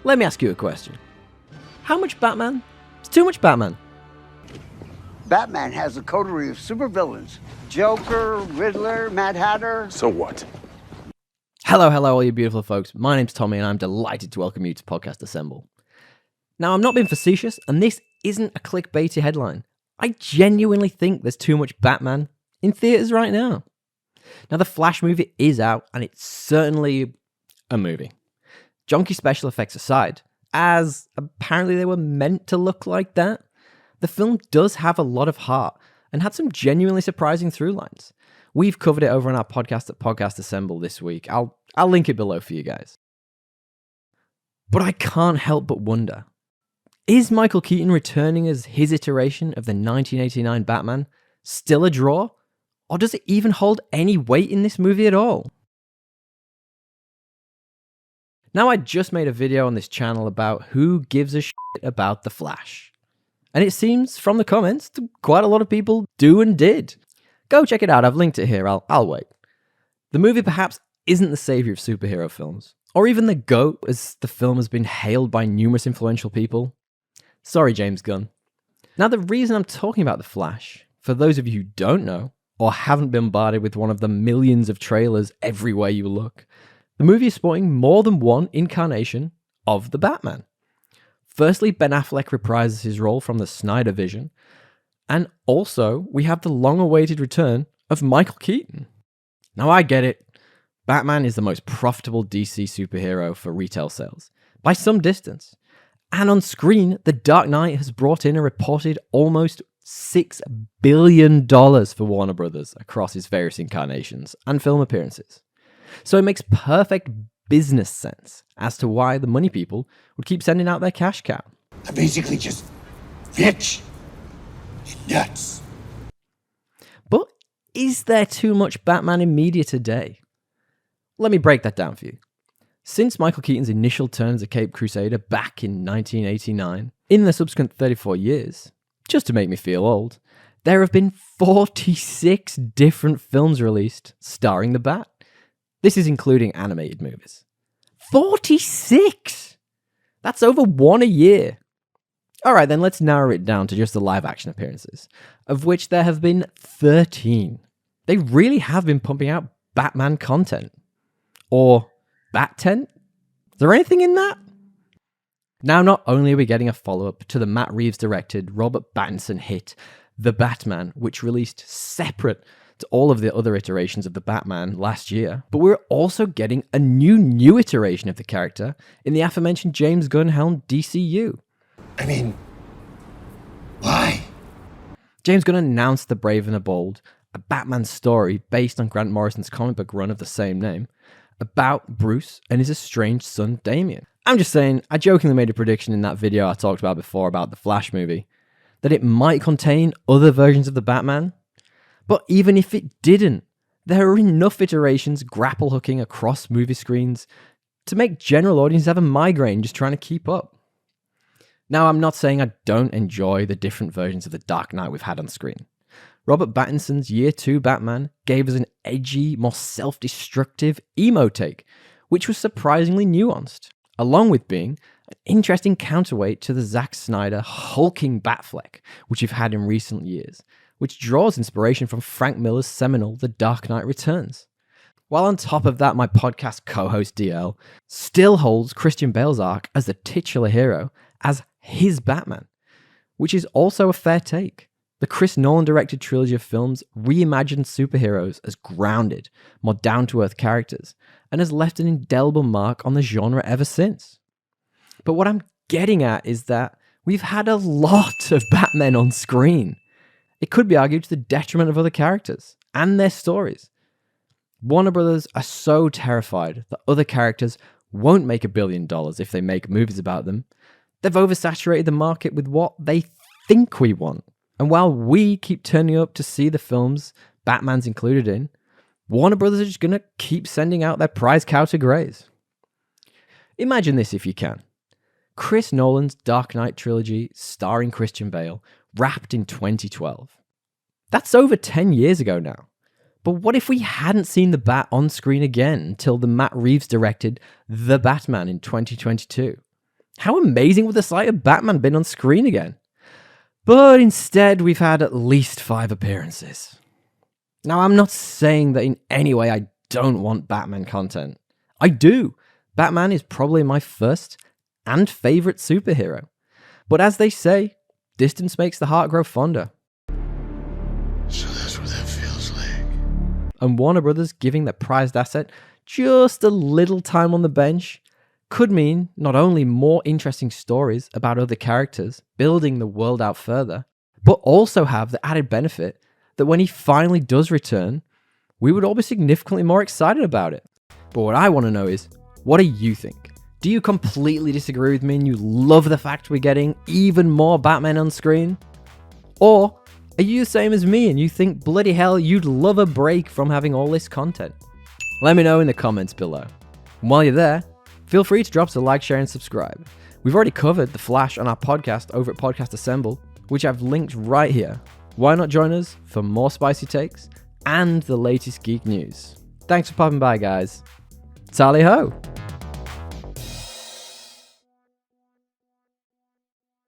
Let me ask you a question. How much Batman is too much Batman? Batman has a coterie of supervillains. Joker, Riddler, Mad Hatter. So what? Hello, all you beautiful folks. My name's Tommy and I'm delighted to welcome you to Podcast Assemble. Now, I'm not being facetious and this isn't a clickbaity headline. I genuinely think there's too much Batman in theaters right now. Now, the Flash movie is out and it's certainly a movie. Junky special effects aside, as apparently they were meant to look like that, the film does have a lot of heart and had some genuinely surprising through lines. We've covered it over on our podcast at Podcast Assemble this week. I'll link it below for you guys. But I can't help but wonder, is Michael Keaton returning as his iteration of the 1989 Batman still a draw? Or does it even hold any weight in this movie at all? Now, I just made a video on this channel about who gives a shit about The Flash. And it seems from the comments that quite a lot of people do and did. Go check it out, I've linked it here, I'll wait. The movie perhaps isn't the savior of superhero films, or even the GOAT as the film has been hailed by numerous influential people. Sorry, James Gunn. Now, the reason I'm talking about The Flash, for those of you who don't know, or haven't been bombarded with one of the millions of trailers everywhere you look, the movie is sporting more than one incarnation of the Batman. Firstly, Ben Affleck reprises his role from the Snyder Vision, and also we have the long-awaited return of Michael Keaton. Now, I get it. Batman is the most profitable DC superhero for retail sales, by some distance. And on screen, The Dark Knight has brought in a reported almost $6 billion for Warner Brothers across its various incarnations and film appearances. So it makes perfect business sense as to why the money people would keep sending out their cash cow. I'm basically just rich and nuts. But is there too much Batman in media today? Let me break that down for you. Since Michael Keaton's initial turn as a Caped Crusader back in 1989, in the subsequent 34 years, just to make me feel old, there have been 46 different films released starring the Bat. This is including animated movies. 46! That's over one a year. Alright then, let's narrow it down to just the live action appearances, of which there have been 13. They really have been pumping out Batman content. Or Bat-tent? Is there anything in that? Now, not only are we getting a follow-up to the Matt Reeves-directed Robert Pattinson hit, The Batman, which released separate to all of the other iterations of the Batman last year, but we're also getting a new iteration of the character in the aforementioned James Gunn-helmed DCU. I mean, why? James Gunn announced The Brave and the Bold, a Batman story based on Grant Morrison's comic book run of the same name, about Bruce and his estranged son Damian. I'm just saying, I jokingly made a prediction in that video I talked about before about the Flash movie, that it might contain other versions of the Batman. But even if it didn't, there are enough iterations grapple hooking across movie screens to make general audiences have a migraine just trying to keep up. Now, I'm not saying I don't enjoy the different versions of the Dark Knight we've had on screen. Robert Pattinson's Year 2 Batman gave us an edgy, more self-destructive emo take, which was surprisingly nuanced, along with being an interesting counterweight to the Zack Snyder hulking Batfleck, which we've had in recent years, which draws inspiration from Frank Miller's seminal The Dark Knight Returns. While on top of that, my podcast co-host DL still holds Christian Bale's arc as the titular hero as his Batman, which is also a fair take. The Chris Nolan-directed trilogy of films reimagined superheroes as grounded, more down-to-earth characters, and has left an indelible mark on the genre ever since. But what I'm getting at is that we've had a lot of Batmen on screen. It could be argued to the detriment of other characters and their stories. Warner Brothers are so terrified that other characters won't make $1 billion if they make movies about them. They've oversaturated the market with what they think we want. And while we keep turning up to see the films Batman's included in, Warner Brothers are just going to keep sending out their prize cow to graze. Imagine this if you can. Chris Nolan's Dark Knight trilogy starring Christian Bale wrapped in 2012. That's over 10 years ago now. But what if we hadn't seen the Bat on screen again until the Matt Reeves directed The Batman in 2022? How amazing would the sight of Batman been on screen again? But instead, we've had at least 5 appearances. Now, I'm not saying that in any way I don't want Batman content. I do. Batman is probably my first and favourite superhero. But as they say, distance makes the heart grow fonder. So that's what that feels like. And Warner Brothers giving their prized asset just a little time on the bench could mean not only more interesting stories about other characters, building the world out further, but also have the added benefit that when he finally does return, we would all be significantly more excited about it. But what I want to know is, what do you think? Do you completely disagree with me and you love the fact we're getting even more Batman on screen? Or are you the same as me and you think bloody hell you'd love a break from having all this content? Let me know in the comments below. And while you're there, feel free to drop us a like, share, and subscribe. We've already covered The Flash on our podcast over at Podcast Assemble, which I've linked right here. Why not join us for more spicy takes and the latest geek news? Thanks for popping by, guys. Tally ho!